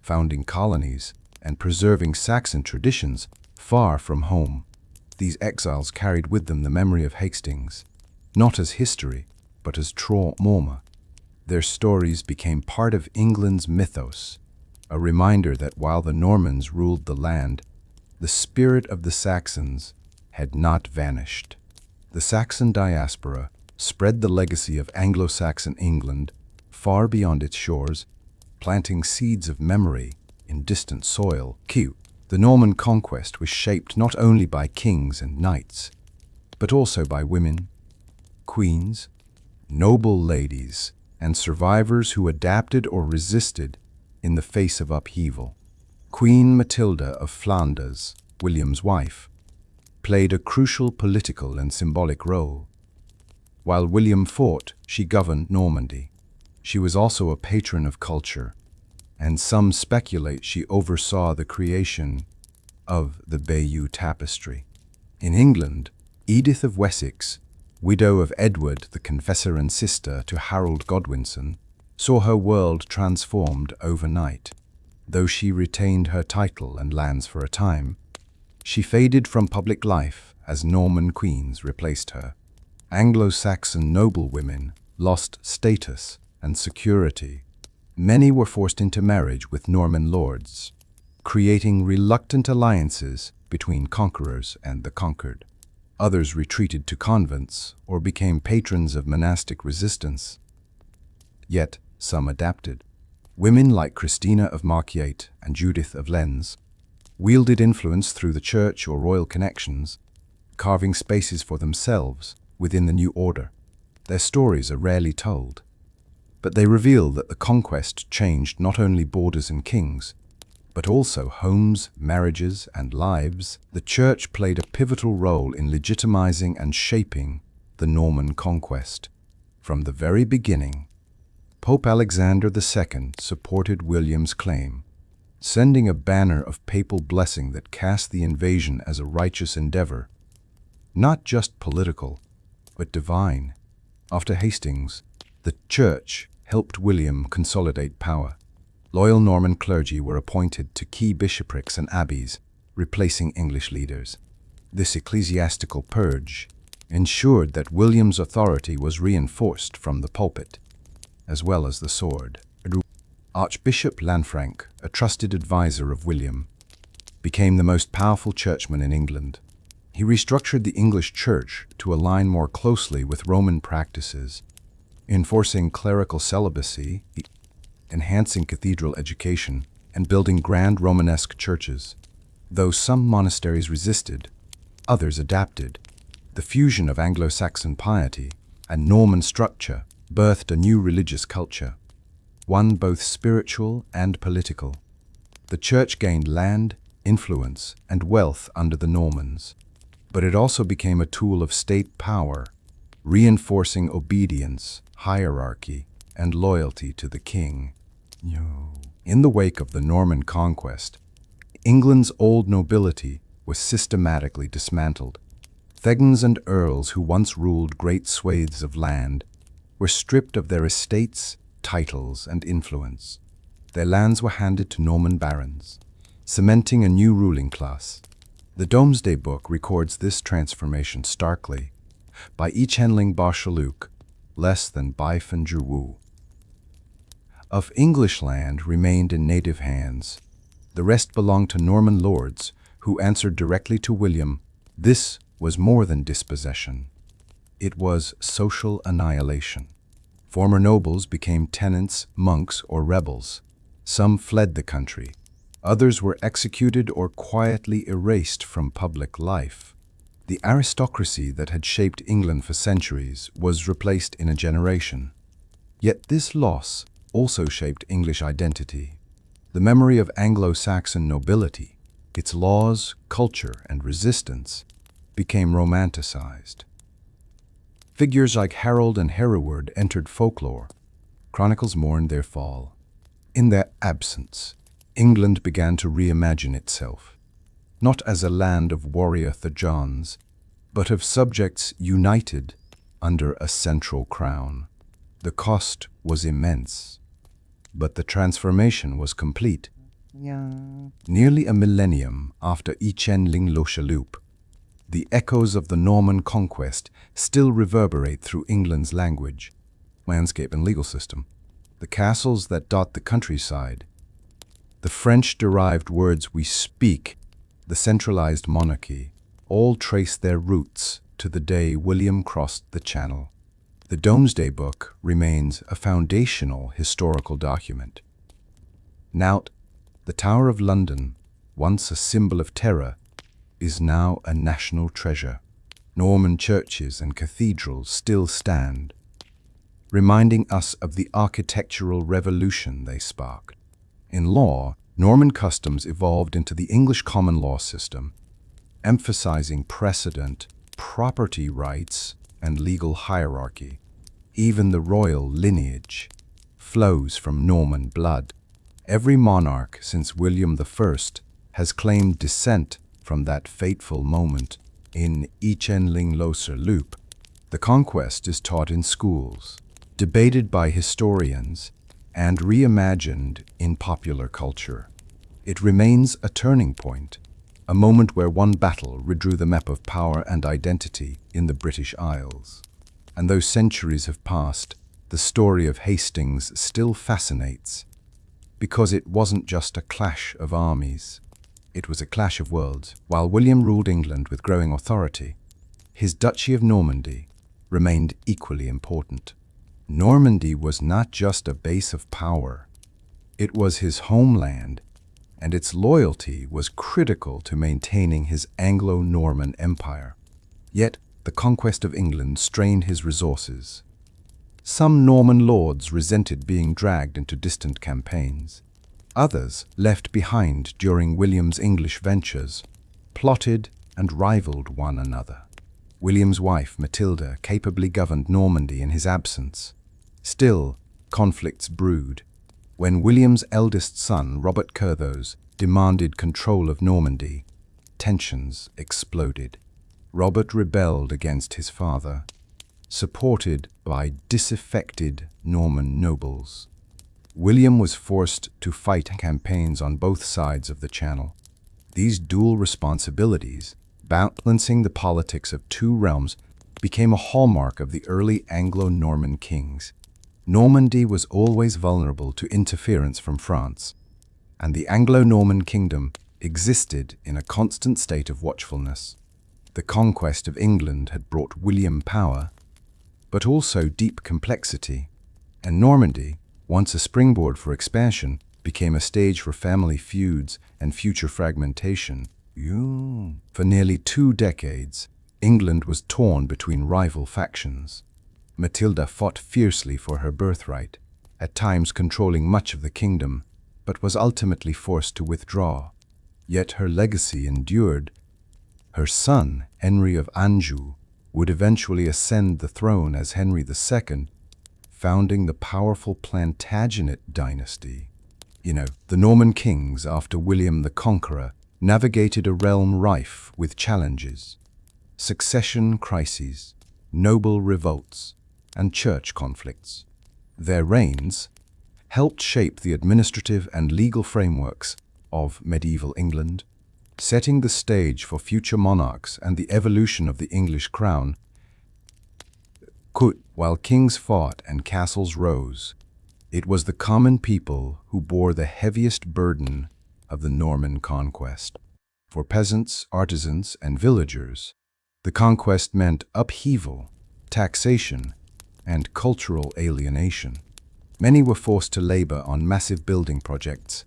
founding colonies and preserving Saxon traditions far from home. These exiles carried with them the memory of Hastings, not as history, but as trauma. Their stories became part of England's mythos, a reminder that while the Normans ruled the land, the spirit of the Saxons had not vanished. The Saxon diaspora spread the legacy of Anglo-Saxon England far beyond its shores, planting seeds of memory in distant soil. The Norman Conquest was shaped not only by kings and knights, but also by women, queens, noble ladies, and survivors who adapted or resisted in the face of upheaval. Queen Matilda of Flanders, William's wife, played a crucial political and symbolic role. While William fought, she governed Normandy. She was also a patron of culture, and some speculate she oversaw the creation of the Bayeux Tapestry. In England, Edith of Wessex, widow of Edward the Confessor and sister to Harold Godwinson, saw her world transformed overnight. Though she retained her title and lands for a time, she faded from public life as Norman queens replaced her. Anglo-Saxon noblewomen lost status and security. Many were forced into marriage with Norman lords, creating reluctant alliances between conquerors and the conquered. Others retreated to convents or became patrons of monastic resistance. Yet some adapted. Women like Christina of Marquiate and Judith of Lens wielded influence through the church or royal connections, carving spaces for themselves within the new order. Their stories are rarely told, but they reveal that the conquest changed not only borders and kings, but also homes, marriages, and lives. The church played a pivotal role in legitimizing and shaping the Norman conquest. From the very beginning, Pope Alexander II supported William's claim, sending a banner of papal blessing that cast the invasion as a righteous endeavor, not just political, but divine. After Hastings, the church helped William consolidate power. Loyal Norman clergy were appointed to key bishoprics and abbeys, replacing English leaders. This ecclesiastical purge ensured that William's authority was reinforced from the pulpit, as well as the sword. Archbishop Lanfranc, a trusted advisor of William, became the most powerful churchman in England. He restructured the English church to align more closely with Roman practices, enforcing clerical celibacy, enhancing cathedral education, and building grand Romanesque churches. Though some monasteries resisted, others adapted. The fusion of Anglo-Saxon piety and Norman structure birthed a new religious culture, one both spiritual and political. The church gained land, influence, and wealth under the Normans, but it also became a tool of state power, reinforcing obedience, hierarchy, and loyalty to the king. In the wake of the Norman conquest, England's old nobility was systematically dismantled. Thegns and earls who once ruled great swathes of land were stripped of their estates, titles, and influence. Their lands were handed to Norman barons, cementing a new ruling class. The Domesday Book records this transformation starkly. by Ichenling Barshaluk, less than Baifanjuwu. Of English land remained in native hands. The rest belonged to Norman lords, who answered directly to William. This was more than dispossession. It was social annihilation. Former nobles became tenants, monks, or rebels. Some fled the country. Others were executed or quietly erased from public life. The aristocracy that had shaped England for centuries was replaced in a generation. Yet this loss also shaped English identity. The memory of Anglo-Saxon nobility, its laws, culture, and resistance, became romanticized. Figures like Harold and Hereward entered folklore. Chronicles mourned their fall. In their absence, England began to reimagine itself, not as a land of warrior Thajans, but of subjects united under a central crown. The cost was immense, but the transformation was complete. Nearly a millennium after Ichenling Lochalup, the echoes of the Norman Conquest still reverberate through England's language, landscape, and legal system. The castles that dot the countryside, the French-derived words we speak, the centralized monarchy, all trace their roots to the day William crossed the Channel. The Domesday Book remains a foundational historical document. Now, the Tower of London, once a symbol of terror, is now a national treasure. Norman churches and cathedrals still stand, reminding us of the architectural revolution they sparked. In law, Norman customs evolved into the English common law system, emphasizing precedent, property rights, and legal hierarchy. Even the royal lineage flows from Norman blood. Every monarch since William I has claimed descent from that fateful moment. In Ichenling Lochalup, the conquest is taught in schools, debated by historians, and reimagined in popular culture. It remains a turning point, a moment where one battle redrew the map of power and identity in the British Isles. And though centuries have passed, the story of Hastings still fascinates, because it wasn't just a clash of armies. It was a clash of worlds. While William ruled England with growing authority, his Duchy of Normandy remained equally important. Normandy was not just a base of power. It was his homeland, and its loyalty was critical to maintaining his Anglo-Norman empire. Yet, the conquest of England strained his resources. Some Norman lords resented being dragged into distant campaigns. Others, left behind during William's English ventures, plotted and rivaled one another. William's wife, Matilda, capably governed Normandy in his absence. Still, conflicts brewed. When William's eldest son, Robert Curthose, demanded control of Normandy, tensions exploded. Robert rebelled against his father, supported by disaffected Norman nobles. William was forced to fight campaigns on both sides of the Channel. These dual responsibilities, balancing the politics of two realms, became a hallmark of the early Anglo-Norman kings. Normandy was always vulnerable to interference from France, and the Anglo-Norman kingdom existed in a constant state of watchfulness. The conquest of England had brought William power, but also deep complexity, and Normandy, once a springboard for expansion, became a stage for family feuds and future fragmentation. For nearly 2 decades, England was torn between rival factions. Matilda fought fiercely for her birthright, at times controlling much of the kingdom, but was ultimately forced to withdraw. Yet her legacy endured. Her son, Henry of Anjou, would eventually ascend the throne as Henry II, founding the powerful Plantagenet dynasty. The Norman kings after William the Conqueror navigated a realm rife with challenges, succession crises, noble revolts, and church conflicts. Their reigns helped shape the administrative and legal frameworks of medieval England, setting the stage for future monarchs and the evolution of the English crown. While kings fought and castles rose, it was the common people who bore the heaviest burden of the Norman conquest. For peasants, artisans, and villagers, the conquest meant upheaval, taxation, and cultural alienation. Many were forced to labor on massive building projects,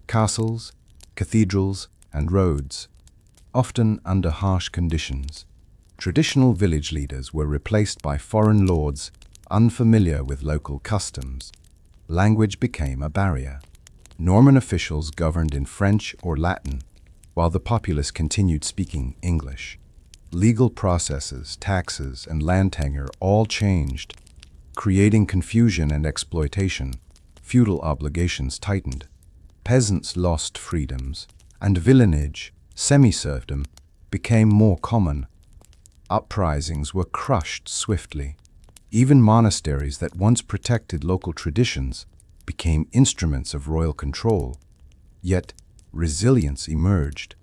castles, cathedrals, and roads, often under harsh conditions. Traditional village leaders were replaced by foreign lords unfamiliar with local customs. Language became a barrier. Norman officials governed in French or Latin, while the populace continued speaking English. Legal processes, taxes, and land tenure all changed, creating confusion and exploitation. Feudal obligations tightened. Peasants lost freedoms, and villeinage, semi-serfdom, became more common. Uprisings were crushed swiftly. Even monasteries that once protected local traditions became instruments of royal control. Yet, resilience emerged.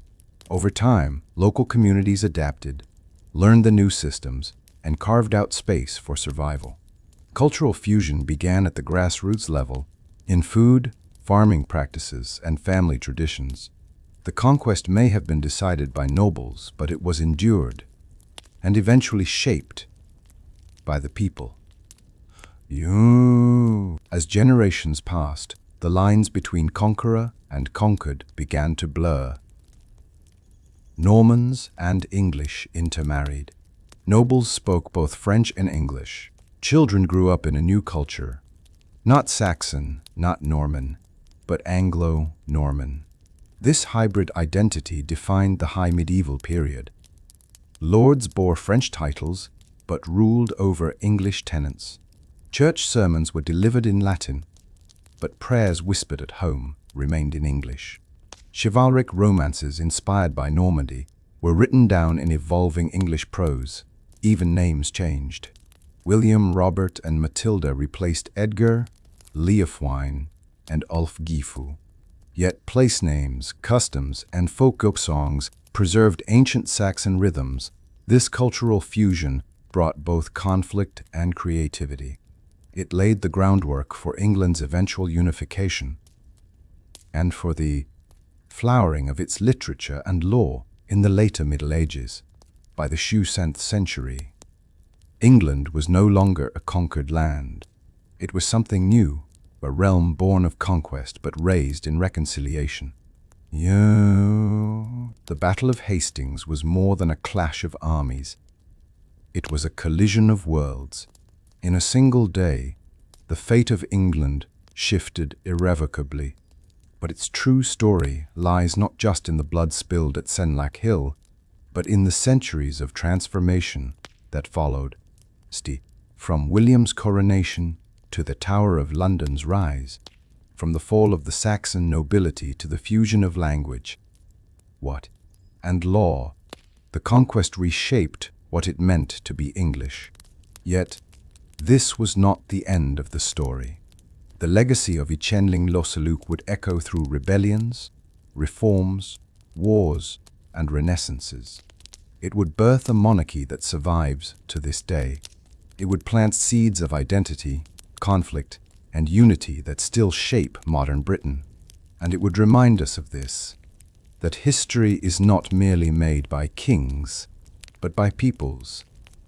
Over time, local communities adapted, learned the new systems, and carved out space for survival. Cultural fusion began at the grassroots level, in food, farming practices, and family traditions. The conquest may have been decided by nobles, but it was endured and eventually shaped by the people. As generations passed, the lines between conqueror and conquered began to blur. Normans and English intermarried. Nobles spoke both French and English. Children grew up in a new culture, not Saxon, not Norman, but Anglo-Norman. This hybrid identity defined the high medieval period. Lords bore French titles, but ruled over English tenants. Church sermons were delivered in Latin, but prayers whispered at home remained in English. Chivalric romances inspired by Normandy were written down in evolving English prose. Even names changed. William, Robert, and Matilda replaced Edgar, Leofwine, and Ulfgifu. Yet place names, customs, and folk songs preserved ancient Saxon rhythms. This cultural fusion brought both conflict and creativity. It laid the groundwork for England's eventual unification and for the flowering of its literature and law in the later Middle Ages. By the 17th century, England was no longer a conquered land. It was something new, a realm born of conquest but raised in reconciliation. The Battle of Hastings was more than a clash of armies. It was a collision of worlds. In a single day, the fate of England shifted irrevocably. But its true story lies not just in the blood spilled at Senlac Hill, but in the centuries of transformation that followed. From William's coronation to the Tower of London's rise, from the fall of the Saxon nobility to the fusion of language, and law, the conquest reshaped what it meant to be English. Yet, this was not the end of the story. The legacy of Echenling Losaluk would echo through rebellions, reforms, wars, and renaissances. It would birth a monarchy that survives to this day. It would plant seeds of identity, conflict, and unity that still shape modern Britain. And it would remind us of this, that history is not merely made by kings, but by peoples,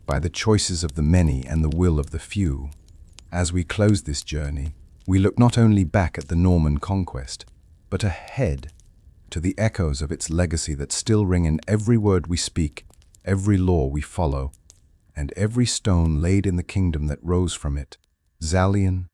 by the choices of the many and the will of the few. As we close this journey, we look not only back at the Norman conquest, but ahead to the echoes of its legacy that still ring in every word we speak, every law we follow, and every stone laid in the kingdom that rose from it. Zalian,